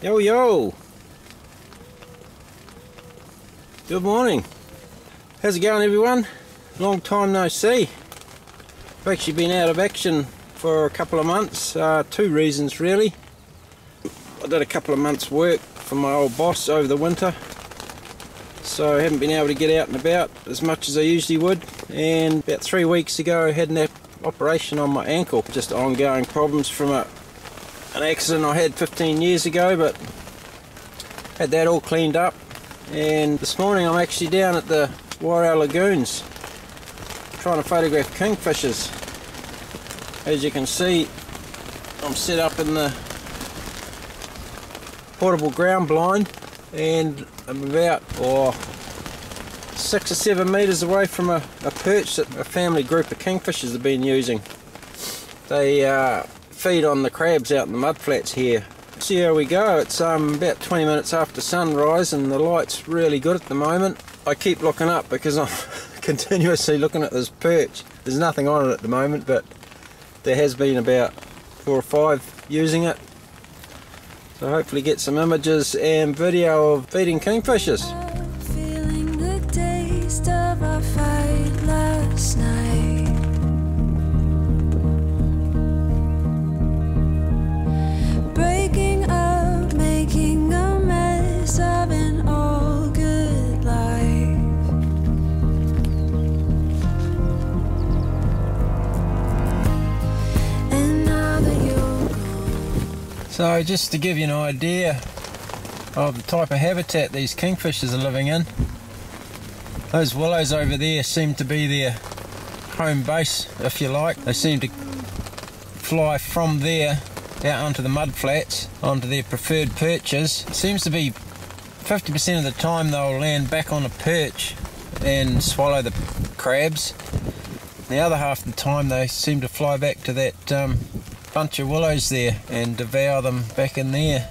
Yo yo! Good morning. How's it going, everyone? Long time no see. I've actually been out of action for a couple of months. Two reasons really. I did a couple of months work for my old boss over the winter, so I haven't been able to get out and about as much as I usually would. And about 3 weeks ago I had an operation on my ankle. Just ongoing problems from an accident I had 15 years ago, but had that all cleaned up. And this morning I'm actually down at the Warrell Lagoons trying to photograph kingfishers. As you can see, I'm set up in the portable ground blind and I'm about 6 or 7 metres away from a perch that a family group of kingfishers have been using. They feed on the crabs out in the mudflats here. See how we go. It's about 20 minutes after sunrise and the light's really good at the moment. I keep looking up because I'm continuously looking at this perch. There's nothing on it at the moment, but there has been about 4 or 5 using it. So hopefully get some images and video of feeding kingfishers. Feeling the taste of our fight last night. Breaking up, making a mess of an all good life. And now that you're gone. So just to give you an idea of the type of habitat these kingfishers are living in, those willows over there seem to be their home base, if you like. They seem to fly from there out onto the mud flats, onto their preferred perches. It seems to be 50% of the time they'll land back on a perch and swallow the crabs. The other half of the time they seem to fly back to that bunch of willows there and devour them back in there.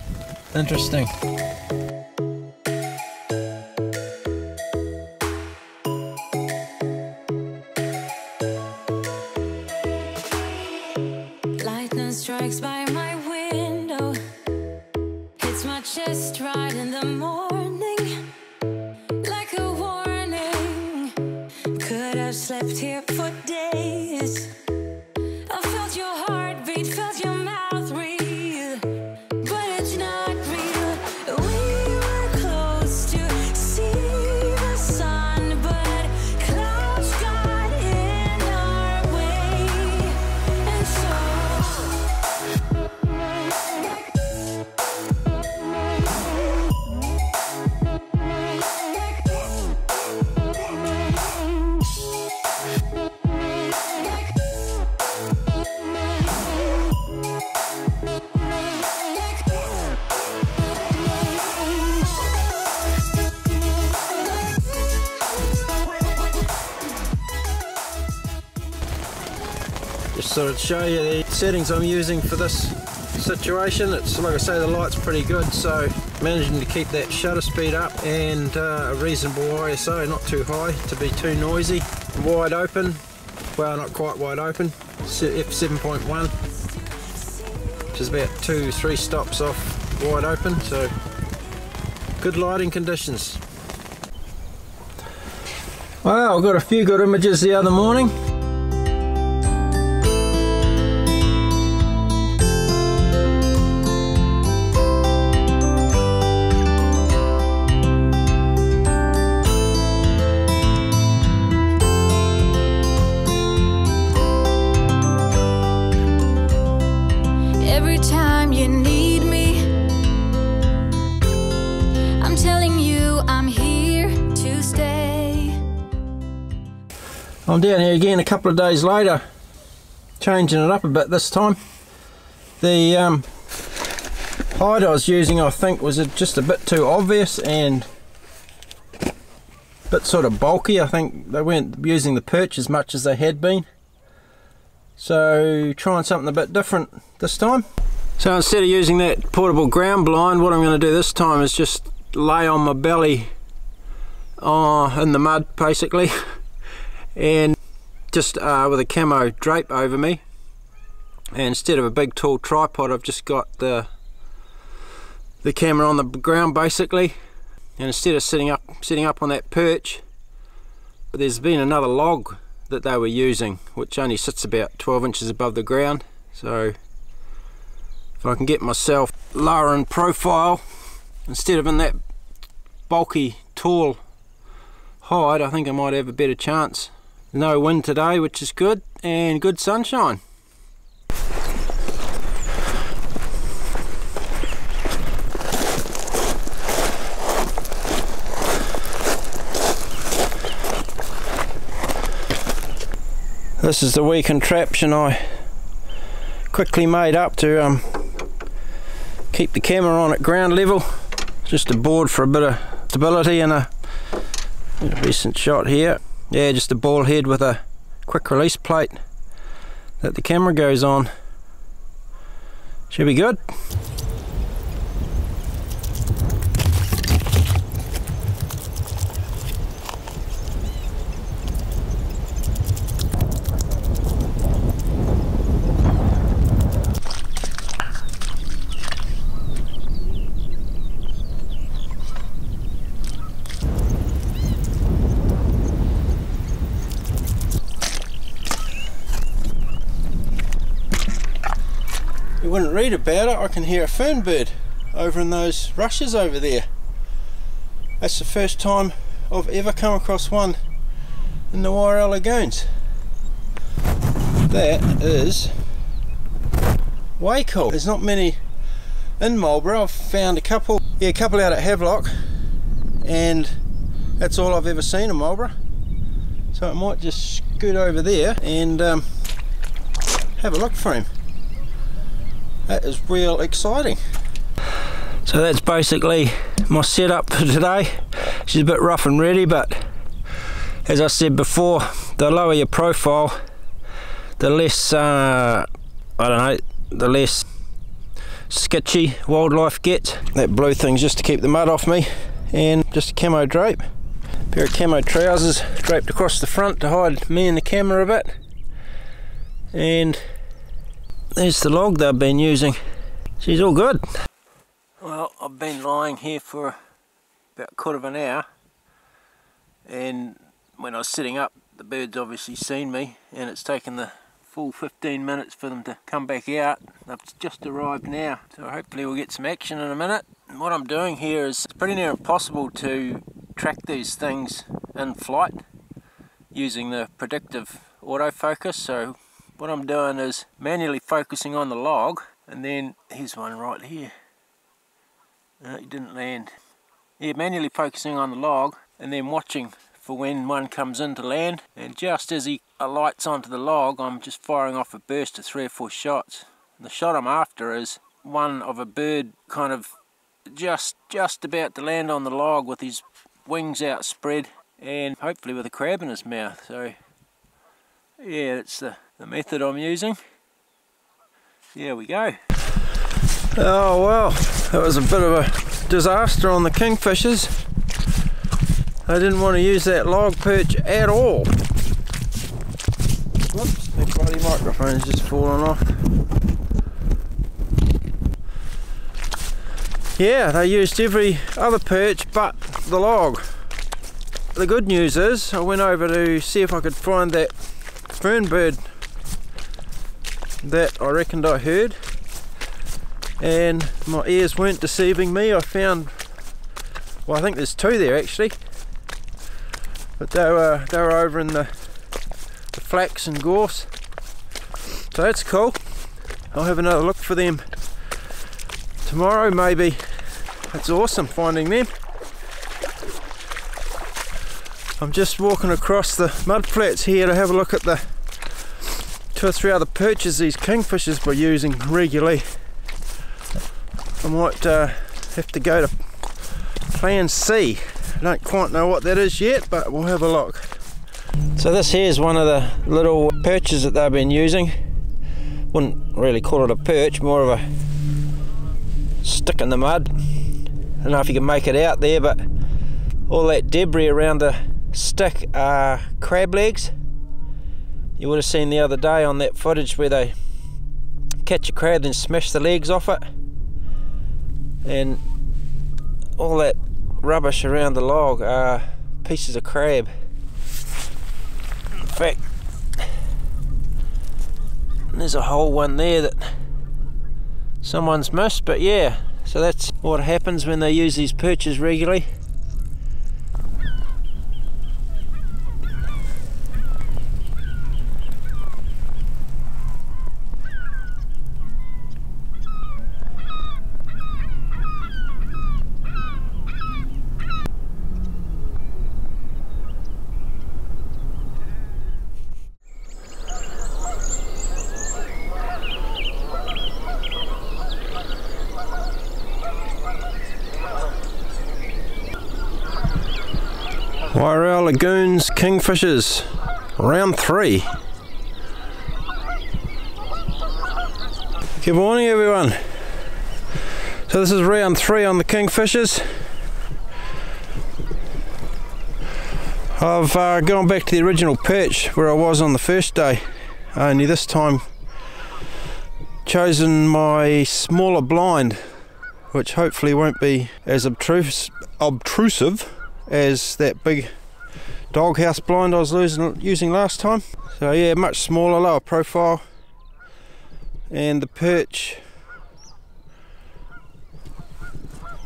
Interesting. Lightning strikes by my window, hits my chest right in the morning, like a warning. Could have slept here for days. I felt your heartbeat, felt your mouth breathe, but it's not real. We were close to see the sun, but clouds got in our way, and so just sort of show you the settings I'm using for this situation. It's like I say, the light's pretty good, so managing to keep that shutter speed up and a reasonable ISO, not too high to be too noisy. Wide open, well, not quite wide open, f7.1, which is about 2-3 stops off wide open, so good lighting conditions. Well, I got a few good images the other morning. every time you need me, I'm telling you I'm here to stay. I'm down here again a couple of days later, changing it up a bit this time. The hide I was using, I think, was just a bit too obvious and a bit sort of bulky. I think they weren't using the perch as much as they had been. So trying something a bit different this time. So instead of using that portable ground blind, what I'm going to do this time is just lay on my belly in the mud basically, and just with a camo drape over me, and instead of a big tall tripod I've just got the the camera on the ground basically, and instead of sitting up on that perch, there's been another log that they were using which only sits about 12 inches above the ground. So if I can get myself lower in profile instead of in that bulky tall hide, I think I might have a better chance. No wind today, which is good, and good sunshine. This is the wee contraption I quickly made up to keep the camera on at ground level. Just a board for a bit of stability and a recent shot here. Yeah, just a ball head with a quick release plate that the camera goes on. Should be good. You wouldn't read about it, I can hear a fernbird over in those rushes over there. That's the first time I've ever come across one in the Wairau lagoons. That is way cool. There's not many in Marlborough. I've found a couple out at Havelock, and that's all I've ever seen in Marlborough. So I might just scoot over there and have a look for him. That is real exciting. So that's basically my setup for today. She's a bit rough and ready, but as I said before, the lower your profile, the less the less sketchy wildlife gets. That blue thing's just to keep the mud off me, and just a camo drape. A pair of camo trousers draped across the front to hide me and the camera a bit. And there's the log they've been using. She's all good. Well, I've been lying here for about a quarter of an hour, and when I was sitting up, the birds obviously seen me, and it's taken the full 15 minutes for them to come back out. They've just arrived now, so hopefully we'll get some action in a minute. And what I'm doing here is it's pretty near impossible to track these things in flight using the predictive autofocus. So what I'm doing is manually focusing on the log, and then here's one right here. No, he didn't land. Yeah, manually focusing on the log and then watching for when one comes in to land, and just as he alights onto the log, I'm just firing off a burst of 3 or 4 shots. And the shot I'm after is one of a bird kind of just about to land on the log with his wings outspread, and hopefully with a crab in his mouth. So yeah, it's the method I'm using. Here we go. Oh well, that was a bit of a disaster on the Kingfishers. I didn't want to use that log perch at all. Whoops, the bloody microphone's just fallen off. Yeah, they used every other perch but the log. The good news is I went over to see if I could find that fernbird that I reckoned I heard, and my ears weren't deceiving me. I found, well, I think there's 2 there actually, but they were over in the flax and gorse, so that's cool. I'll have another look for them tomorrow maybe. That's awesome finding them. I'm just walking across the mud flats here to have a look at the 2 or 3 other perches these kingfishers were using regularly. I might have to go to plan C. I don't quite know what that is yet, but we'll have a look. So this here is one of the little perches that they've been using. Wouldn't really call it a perch, more of a stick in the mud. I don't know if you can make it out there, but all that debris around the stick are crab legs. You would have seen the other day on that footage where they catch a crab and smash the legs off it, and all that rubbish around the log are pieces of crab. In fact, there's a whole one there that someone's missed, but yeah, so that's what happens when they use these perches regularly. Wairau Lagoons Kingfishers, round 3. Good morning everyone. So this is round 3 on the Kingfishers. I've gone back to the original perch where I was on the first day, only this time chosen my smaller blind, which hopefully won't be as obtrusive as that big doghouse blind I was using last time. So yeah, much smaller, lower profile, and the perch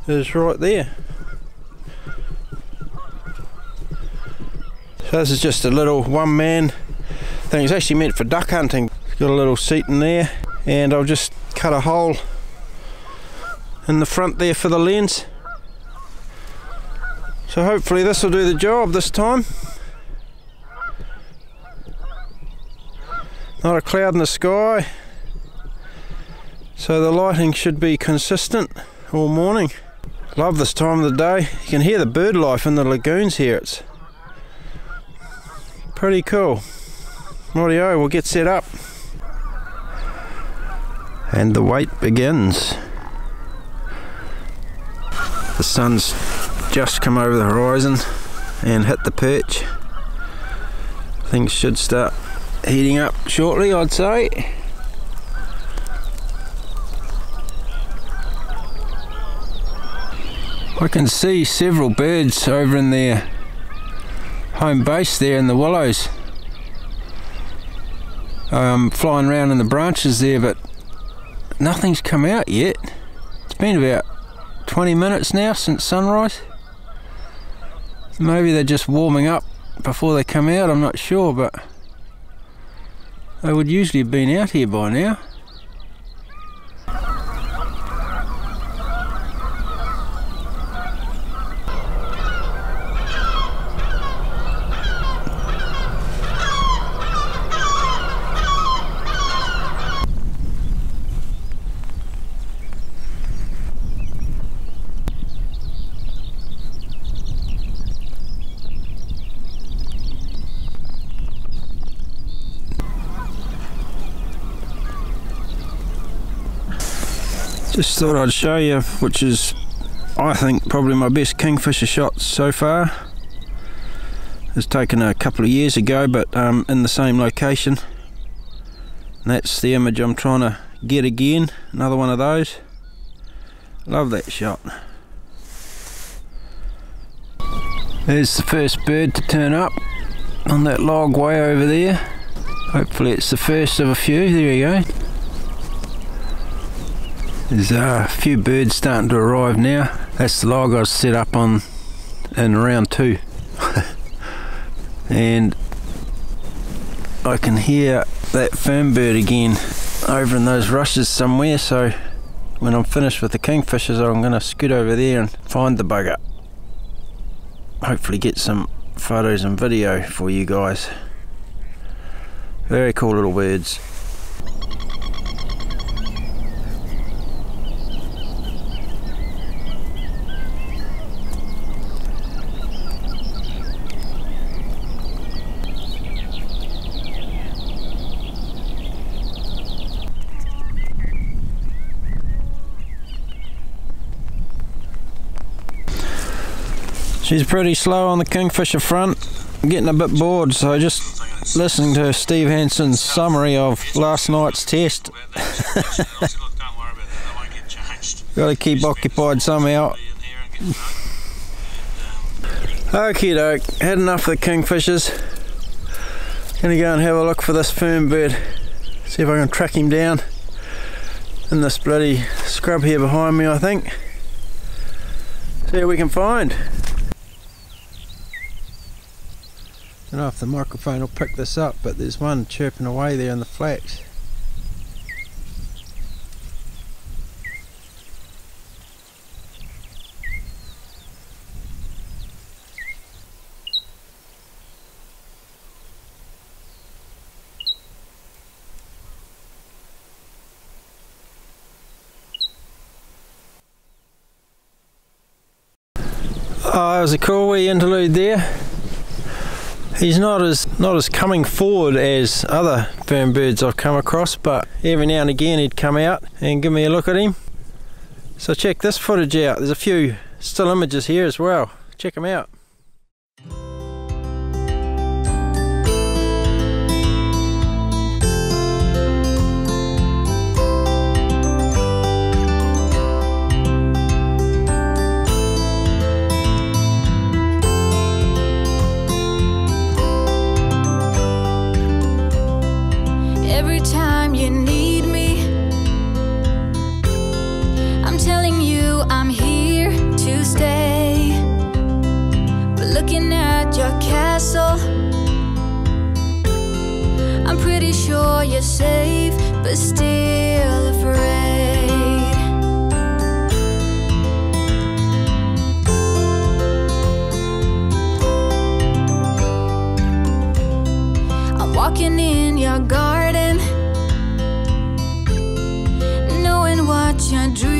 is right there. So this is just a little one-man thing. It's actually meant for duck hunting. It's got a little seat in there, and I'll just cut a hole in the front there for the lens. So hopefully this will do the job this time. Not a cloud in the sky, so the lighting should be consistent all morning. Love this time of the day. You can hear the bird life in the lagoons here. It's pretty cool. Rightio, we'll get set up. And the wait begins. The sun's just come over the horizon and hit the perch. Things should start heating up shortly, I'd say. I can see several birds over in their home base there in the willows, flying around in the branches there, but nothing's come out yet. It's been about 20 minutes now since sunrise. Maybe they're just warming up before they come out, I'm not sure, but they would usually have been out here by now. Just thought I'd show you, which is, I think, probably my best kingfisher shot so far. It's taken a couple of years ago, but in the same location. And that's the image I'm trying to get again, another one of those. Love that shot. There's the first bird to turn up on that log way over there. Hopefully it's the first of a few. There you go. There's a few birds starting to arrive now. That's the log I was set up on in round 2. And I can hear that fernbird again over in those rushes somewhere, so when I'm finished with the kingfishers I'm going to scoot over there and find the bugger. Hopefully get some photos and video for you guys. Very cool little birds. She's pretty slow on the kingfisher front. I'm getting a bit bored, so just listening to Steve Hanson's summary of last night's test. Got to keep occupied somehow. Okie doke, had enough of the kingfishers. Gonna go and have a look for this fernbird. See if I can track him down in this bloody scrub here behind me, I think. See what we can find. Don't know if the microphone will pick this up, but there's one chirping away there in the flax. Oh, that was a cool wee interlude there. He's not as coming forward as other fernbirds I've come across, but every now and again he'd come out and give me a look at him. So check this footage out. There's a few still images here as well. Check them out. Every time you need me, I'm telling you I'm here to stay. But looking at your castle, I'm pretty sure you're safe, but still afraid. I'm walking in your garden, knowing what you're dreaming.